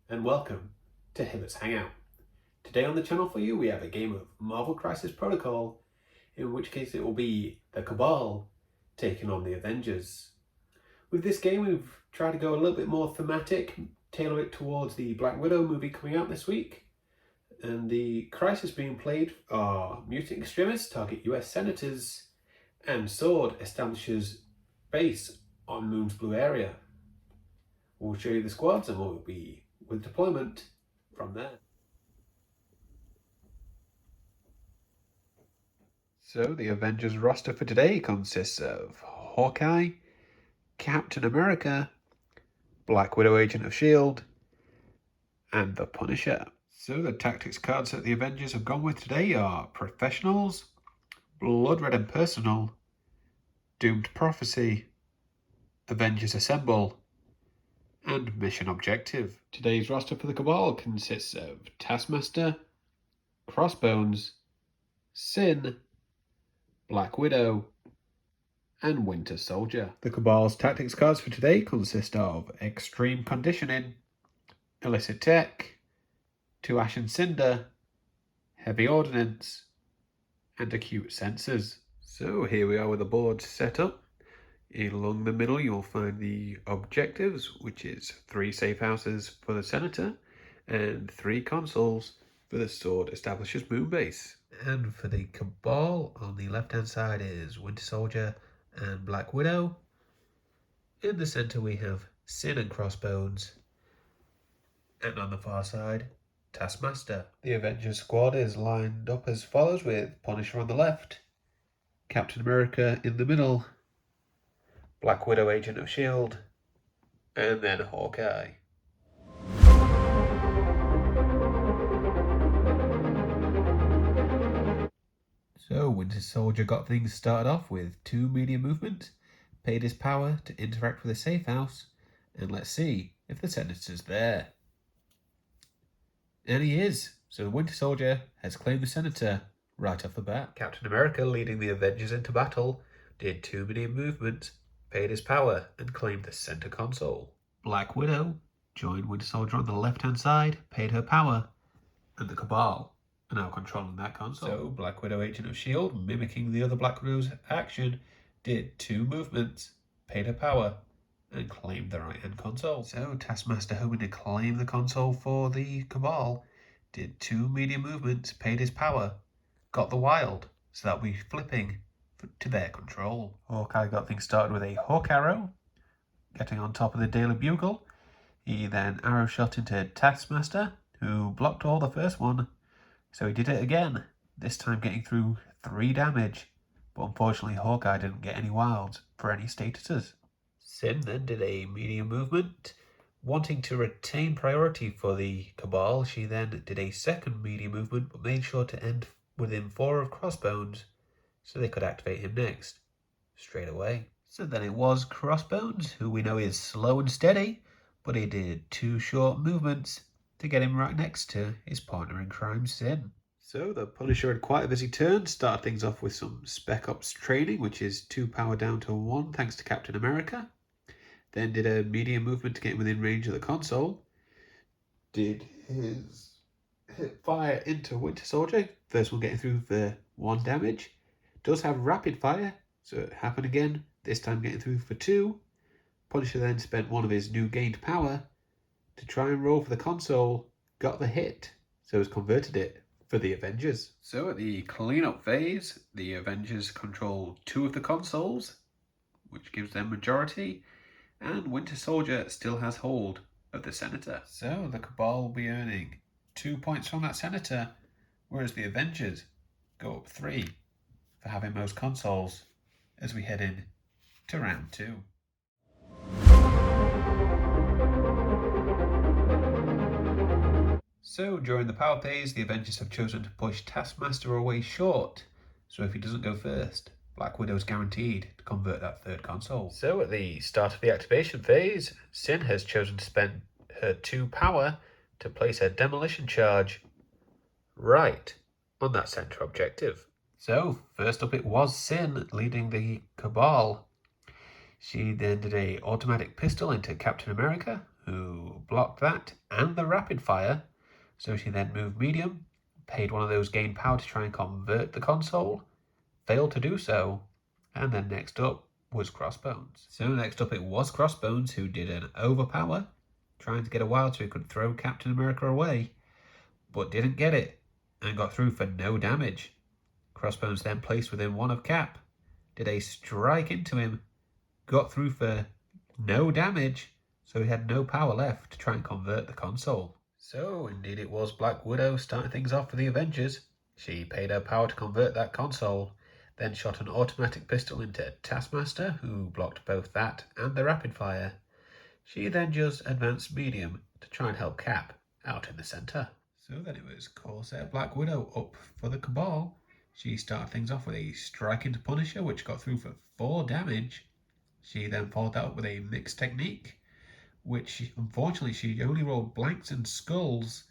and welcome to Hibbert's Hangout. Today on the channel for you we have a game of Marvel Crisis Protocol, in which case it will be the Cabal taking on the Avengers. With this game we've tried to go a little bit more thematic, tailor it towards the Black Widow movie coming out this week. And the crisis being played are mutant extremists target US senators, and Sword establishes base on Moon's blue area. We'll show you the squads and we'll be with deployment from there. So the Avengers roster for today consists of Hawkeye, Captain America, Black Widow Agent of S.H.I.E.L.D., and the Punisher. So the tactics cards that the Avengers have gone with today are Professionals, Blood Red and Personal, Doomed Prophecy, Avengers Assemble, and Mission Objective. Today's roster for the Cabal consists of Taskmaster, Crossbones, Sin, Black Widow, and Winter Soldier. The Cabal's tactics cards for today consist of Extreme Conditioning, Illicit Tech, 2 Ash and Cinder, Heavy Ordnance, and Acute Sensors. So here we are with the board set up. Along the middle you'll find the objectives, which is 3 safe houses for the Senator and 3 consoles for the Sword establishes moon base. And for the Cabal, on the left hand side is Winter Soldier and Black Widow. In the centre we have Sin and Crossbones, and on the far side Taskmaster. The Avengers squad is lined up as follows, with Punisher on the left, Captain America in the middle, Black Widow Agent of S.H.I.E.L.D., and then Hawkeye. So Winter Soldier got things started off with 2 medium movement, paid his power to interact with a safe house, and let's see if the Senator's there. And he is, so the Winter Soldier has claimed the Senator right off the bat. Captain America, leading the Avengers into battle, did 2 medium movements, paid his power, and claimed the center console. Black Widow joined Winter Soldier on the left-hand side, paid her power, and the Cabal are now controlling that console. So Black Widow Agent of S.H.I.E.L.D., mimicking the other Black Widow's action, did 2 movements, paid her power, and claimed the right-hand console. So Taskmaster, hoping to claim the console for the Cabal, did 2 medium movements, paid his power, got the wild, so that'll be flipping to their control. Hawkeye got things started with a Hawk Arrow, getting on top of the Daily Bugle. He then arrow shot into Taskmaster, who blocked all the first one, so he did it again, this time getting through 3 damage, but unfortunately Hawkeye didn't get any wilds for any statuses. Sin then did a medium movement, wanting to retain priority for the Cabal. She then did a second medium movement, but made sure to end within 4 of Crossbones, so they could activate him next, straight away. So then it was Crossbones, who we know is slow and steady, but he did 2 short movements to get him right next to his partner in crime, Sin. So the Punisher had quite a busy turn, started things off with some Spec Ops training, which is 2 power down to 1 thanks to Captain America. Then did a medium movement to get within range of the console. Did his hit fire into Winter Soldier, first one getting through for 1 damage. Does have rapid fire, so it happened again, this time getting through for 2. Punisher then spent 1 of his new gained power to try and roll for the console, got the hit, so has converted it for the Avengers. So at the cleanup phase, the Avengers control 2 of the consoles, which gives them majority, and Winter Soldier still has hold of the Senator. So the Cabal will be earning 2 points from that Senator, whereas the Avengers go up 3 for having most consoles as we head in to round 2. So during the power phase, the Avengers have chosen to push Taskmaster away short, so if he doesn't go first, Black Widow is guaranteed to convert that 3rd console. So at the start of the activation phase, Sin has chosen to spend her 2 power to place her demolition charge right on that center objective. So first up it was Sin leading the Cabal. She then did a automatic pistol into Captain America, who blocked that and the rapid fire. So she then moved medium, paid one of those gain power to try and convert the console, failed to do so, and then next up was Crossbones. So next up it was Crossbones, who did an overpower, trying to get a wild so he could throw Captain America away, but didn't get it, and got through for no damage. Crossbones then placed within one of Cap, did a strike into him, got through for no damage, so he had no power left to try and convert the console. So indeed it was Black Widow starting things off for the Avengers. She paid her power to convert that console, then shot an automatic pistol into Taskmaster, who blocked both that and the rapid fire. She then just advanced medium to try and help Cap out in the centre. So then it was Corsair Black Widow up for the Cabal. She started things off with a strike into Punisher, which got through for 4 damage. She then followed that up with a mixed technique, which unfortunately she only rolled blanks and skulls.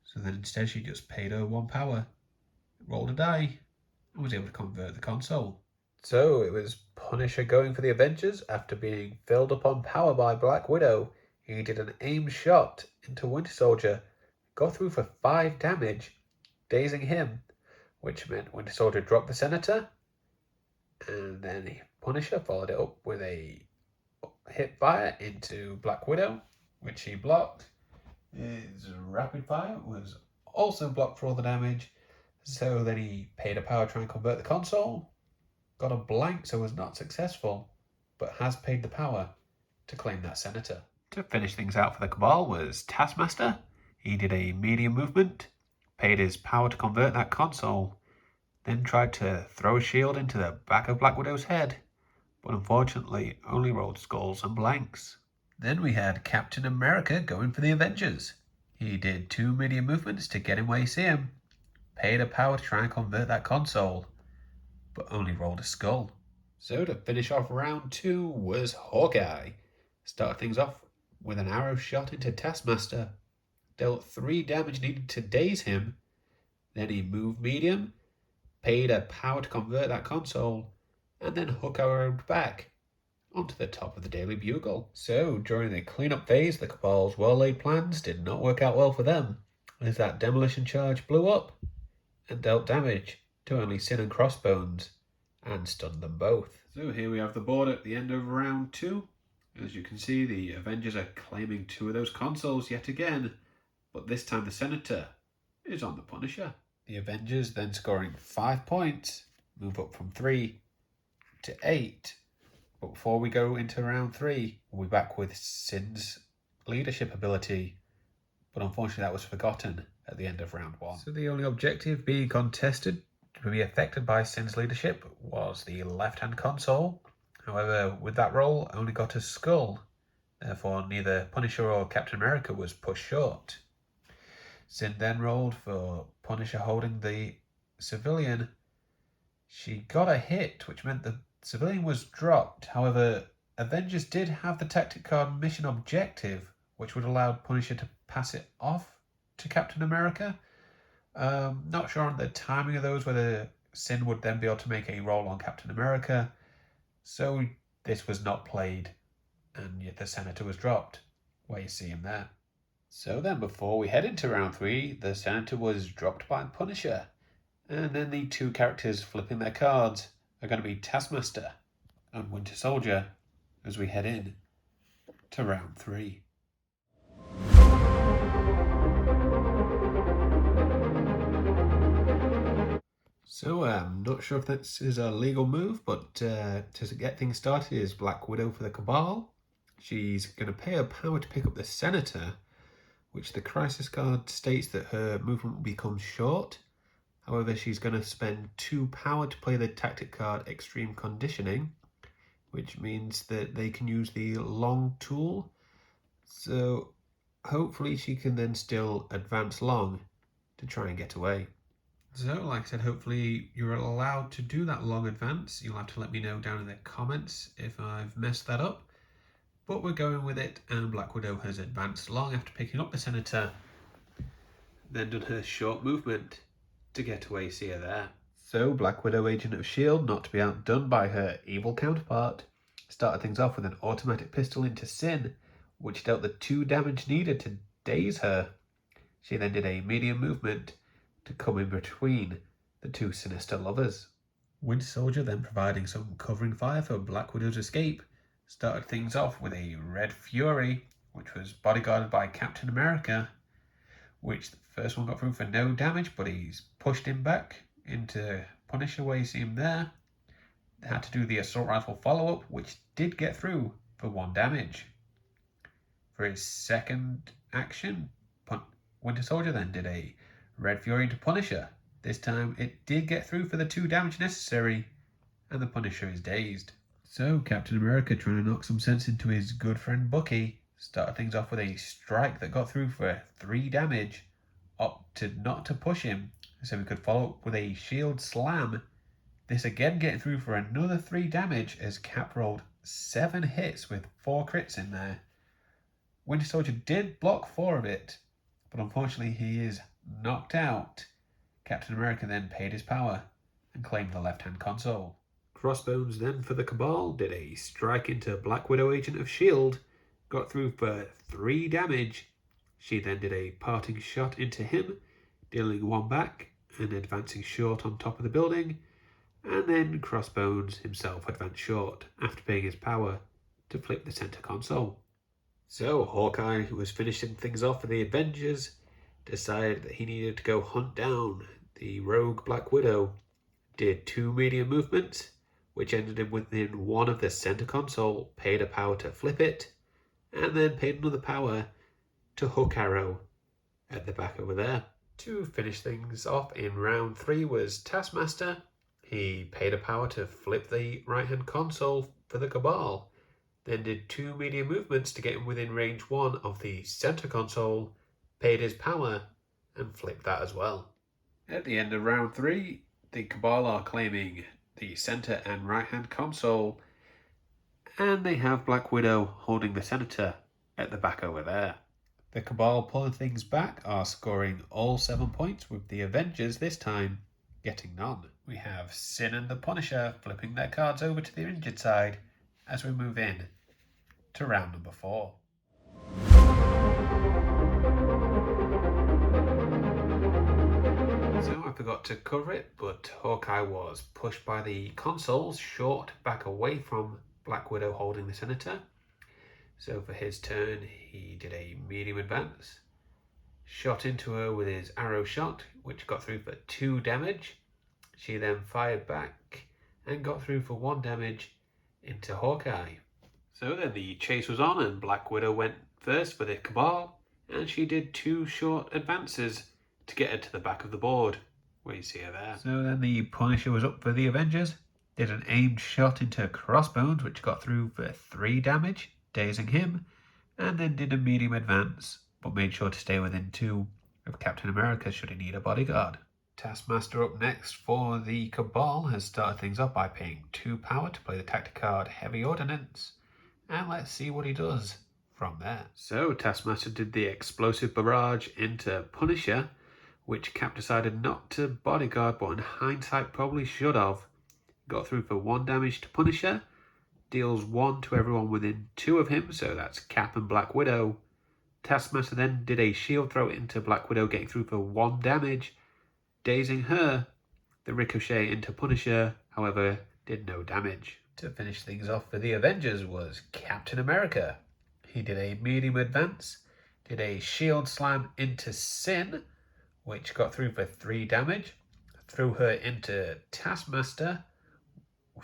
So then instead she just paid her 1 power, rolled a die, and was able to convert the console. So it was Punisher going for the Avengers after being filled up on power by Black Widow. He did an aim shot into Winter Soldier, got through for 5 damage, dazing him, which meant Winter Soldier dropped the Senator, and then Punisher followed it up with a hip fire into Black Widow, which he blocked. His rapid fire was also blocked for all the damage, so then he paid a power to try and convert the console, got a blank so was not successful, but has paid the power to claim that Senator. To finish things out for the Cabal was Taskmaster. He did a medium movement, paid his power to convert that console, then tried to throw a shield into the back of Black Widow's head, but unfortunately only rolled skulls and blanks. Then we had Captain America going for the Avengers. He did 2 medium movements to get him where you see him, paid a power to try and convert that console, but only rolled a skull. So to finish off round 2 was Hawkeye. Started things off with an arrow shot into Taskmaster, dealt 3 damage needed to daze him, then he moved medium, paid a power to convert that console, and then hook arrowed back onto the top of the Daily Bugle. So during the cleanup phase, the Cabal's well-laid plans did not work out well for them, as that demolition charge blew up and dealt damage to only Sin and Crossbones, and stunned them both. So here we have the board at the end of round 2. As you can see, the Avengers are claiming 2 of those consoles yet again, but this time the Senator is on the Punisher. The Avengers then scoring 5 points, move up from 3 to 8. But before we go into round 3, we'll be back with Sin's leadership ability, but unfortunately that was forgotten at the end of round 1. So the only objective being contested to be affected by Sin's leadership was the left-hand console. However, with that roll, only got a skull. Therefore, neither Punisher or Captain America was pushed short. Sin then rolled for Punisher holding the civilian. She got a hit, which meant the civilian was dropped. However, Avengers did have the tactic card mission objective, which would allow Punisher to pass it off to Captain America. Not sure on the timing of those, whether Sin would then be able to make a roll on Captain America. So this was not played, and yet the Senator was dropped, where you see him there. So then, before we head into round 3, the Senator was dropped by Punisher, and then the 2 characters flipping their cards are going to be Taskmaster and Winter Soldier as we head in to round 3. So I'm not sure if this is a legal move, but to get things started is Black Widow for the Cabal. She's going to pay her power to pick up the Senator, which the crisis card states that her movement will become short. However, she's going to spend 2 power to play the tactic card Extreme Conditioning, which means that they can use the long tool. So hopefully she can then still advance long to try and get away. So, like I said, hopefully you're allowed to do that long advance. You'll have to let me know down in the comments if I've messed that up. But we're going with it, and Black Widow has advanced long after picking up the Senator, then done her short movement to get away, see her there. So Black Widow, Agent of S.H.I.E.L.D., not to be outdone by her evil counterpart, started things off with an automatic pistol into Sin, which dealt the 2 damage needed to daze her. She then did a medium movement to come in between the 2 sinister lovers. Winter Soldier, then providing some covering fire for Black Widow's escape, started things off with a Red Fury, which was bodyguarded by Captain America, which the first one got through for no damage, but he's pushed him back into Punisher where you see him there. They had to do the assault rifle follow-up, which did get through for 1 damage. For his second action, Winter Soldier then did a Red Fury into Punisher. This time it did get through for the 2 damage necessary, and the Punisher is dazed. So Captain America, trying to knock some sense into his good friend Bucky, started things off with a strike that got through for 3 damage, opted not to push him, so he could follow up with a shield slam. This again getting through for another 3 damage as Cap rolled 7 hits with 4 crits in there. Winter Soldier did block 4 of it, but unfortunately he is knocked out. Captain America then paid his power and claimed the left-hand console. Crossbones then for the Cabal did a strike into Black Widow Agent of S.H.I.E.L.D., got through for 3 damage. She then did a parting shot into him, dealing 1 back and advancing short on top of the building, and then Crossbones himself advanced short after paying his power to flip the center console. So Hawkeye, who was finishing things off for the Avengers, decided that he needed to go hunt down the rogue Black Widow, did 2 medium movements, which ended him within 1 of the center console, paid a power to flip it, and then paid another power to hook arrow at the back over there. To finish things off in round 3 was Taskmaster. He paid a power to flip the right-hand console for the Cabal, then did 2 medium movements to get him within range 1 of the center console, paid his power, and flipped that as well. At the end of round 3, the Cabal are claiming the center and right-hand console, and they have Black Widow holding the senator at the back over there. The Cabal, pulling things back, are scoring all 7 points, with the Avengers this time getting none. We have Sin and the Punisher flipping their cards over to the injured side as we move in to round number 4. So I forgot to cover it, but Hawkeye was pushed by the consoles short back away from Black Widow holding the senator. So for his turn, he did a medium advance, shot into her with his arrow shot, which got through for 2 damage. She then fired back and got through for 1 damage into Hawkeye. So then the chase was on, and Black Widow went first for the Cabal, and she did 2 short advances to get her to the back of the board, where you see her there. So then the Punisher was up for the Avengers, did an aimed shot into Crossbones, which got through for 3 damage, dazing him, and then did a medium advance, but made sure to stay within 2 of Captain America should he need a bodyguard. Taskmaster up next for the Cabal has started things off by paying 2 power to play the tactic card Heavy Ordnance, and let's see what he does from there. So Taskmaster did the explosive barrage into Punisher, which Cap decided not to bodyguard, but in hindsight probably should have. Got through for 1 damage to Punisher, deals 1 to everyone within 2 of him, so that's Cap and Black Widow. Taskmaster then did a shield throw into Black Widow, getting through for 1 damage, dazing her. The ricochet into Punisher, however, did no damage. To finish things off for the Avengers was Captain America. He did a medium advance, did a shield slam into Sin, which got through for 3 damage, threw her into Taskmaster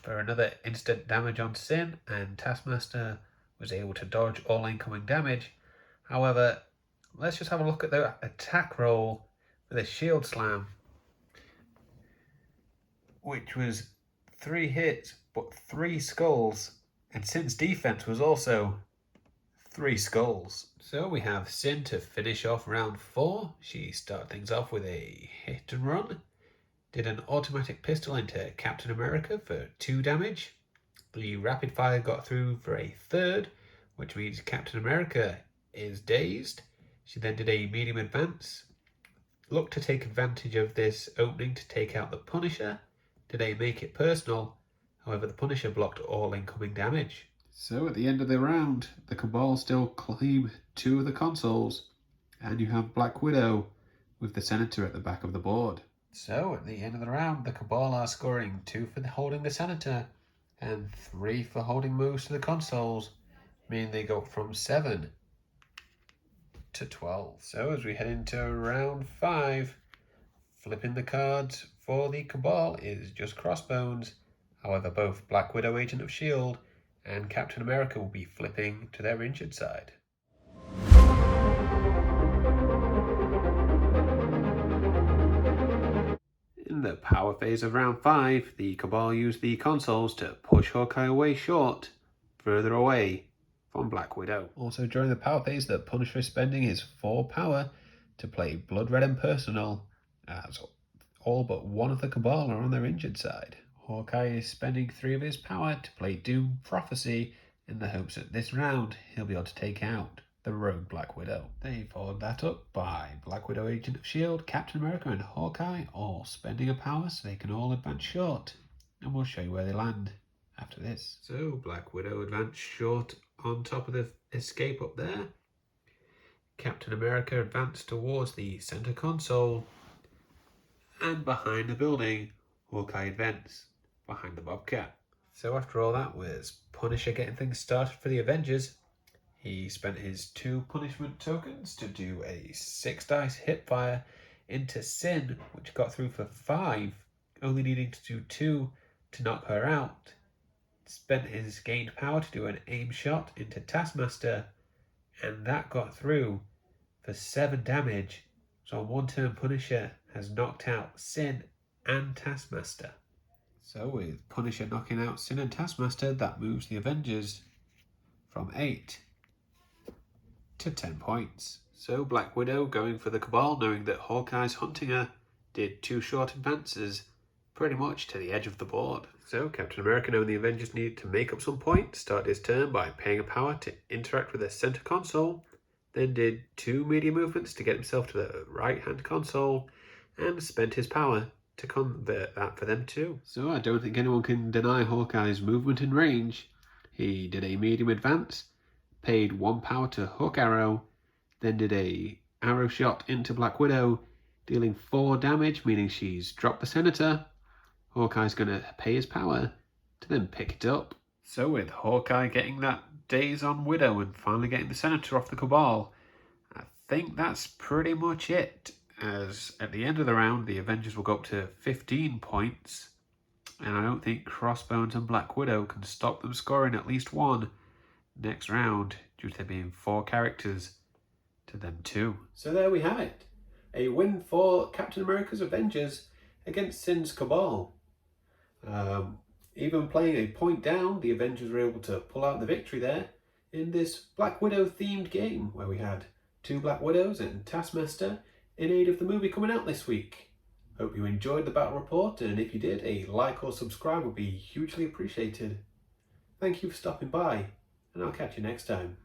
for another instant damage on Sin, and Taskmaster was able to dodge all incoming damage. However, let's just have a look at the attack roll for the shield slam, which was 3 hits but 3 skulls, and Sin's defense was also 3 skulls. So we have Sin to finish off round 4. She started things off with a hit and run, did an automatic pistol into Captain America for 2 damage. The rapid fire got through for a 3rd, which means Captain America is dazed. She then did a medium advance, looked to take advantage of this opening to take out the Punisher, did a make it personal, however the Punisher blocked all incoming damage. So at the end of the round, the Cabal still claim 2 of the consoles, and you have Black Widow with the Senator at the back of the board. So at the end of the round, the Cabal are scoring 2 for holding the Senator and 3 for holding most of the consoles, meaning they go from 7 to 12. So as we head into round 5, flipping the cards for the Cabal is just Crossbones. However, both Black Widow, Agent of S.H.I.E.L.D. and Captain America will be flipping to their injured side. In the power phase of round 5, the Cabal used the consoles to push Hawkeye away short, further away from Black Widow. Also during the power phase, the Punisher is spending his 4 power to play Blood Red and Personal, as all but one of the Cabal are on their injured side. Hawkeye is spending 3 of his power to play Doom Prophecy in the hopes that this round he'll be able to take out the rogue Black Widow. They followed that up by Black Widow, Agent of S.H.I.E.L.D., Captain America and Hawkeye all spending a power so they can all advance short, and we'll show you where they land after this. So Black Widow advanced short on top of the escape up there. Captain America advanced towards the center console, and behind the building, Hawkeye advanced behind the Bobcat. So after all that was Punisher getting things started for the Avengers. He spent his 2 punishment tokens to do a 6 dice hit fire into Sin, which got through for 5, only needing to do 2 to knock her out. Spent his gained power to do an aim shot into Taskmaster, and that got through for 7 damage. So on 1 turn, Punisher has knocked out Sin and Taskmaster. So with Punisher knocking out Sin and Taskmaster, that moves the Avengers from 8 to 10 points. So Black Widow, going for the Cabal, knowing that Hawkeye's hunting her, did 2 short advances pretty much to the edge of the board. So Captain America, knowing the Avengers needed to make up some points, started his turn by paying a power to interact with the center console, then did 2 media movements to get himself to the right hand console, and spent his power to convert that for them too. So I don't think anyone can deny Hawkeye's movement and range. He did a medium advance, paid 1 power to Hook Arrow, then did a arrow shot into Black Widow, dealing 4 damage, meaning she's dropped the Senator. Hawkeye's going to pay his power to then pick it up. So with Hawkeye getting that daze on Widow and finally getting the Senator off the Cabal, I think that's pretty much it. As at the end of the round, the Avengers will go up to 15 points, and I don't think Crossbones and Black Widow can stop them scoring at least 1 next round, due to there being 4 characters to them 2. So there we have it. A win for Captain America's Avengers against Sin's Cabal. Even playing a point down, the Avengers were able to pull out the victory there in this Black Widow themed game, where we had 2 Black Widows and Taskmaster in aid of the movie coming out this week. Hope you enjoyed the battle report, and if you did, a like or subscribe would be hugely appreciated. Thank you for stopping by, and I'll catch you next time.